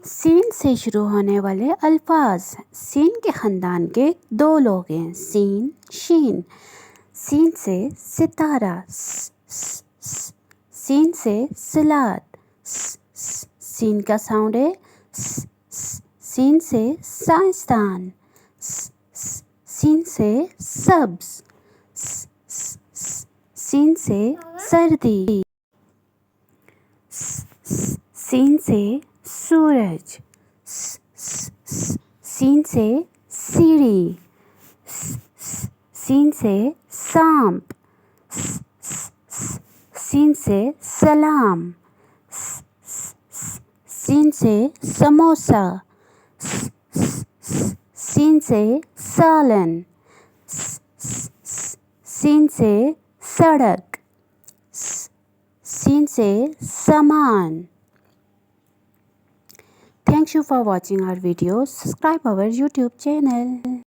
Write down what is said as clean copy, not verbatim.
سین سے شروع ہونے والے الفاظ۔ سین کے خاندان کے 2 لوگ ہیں، سین، شین۔ سین سے ستارہ، سین سے سلاد، سین کا ساؤنڈ ہے، سین سے سائنسدان، سین سے سبز، سین سے سردی، سین سے سورج، سین سے سیڑھی، سین سے سانپ، سین سے سلام، سین سے سموسہ، سین سے سالن، سین سے سڑک، سین سے سامان۔ Thanks you for watching our videos. Subscribe our YouTube channel.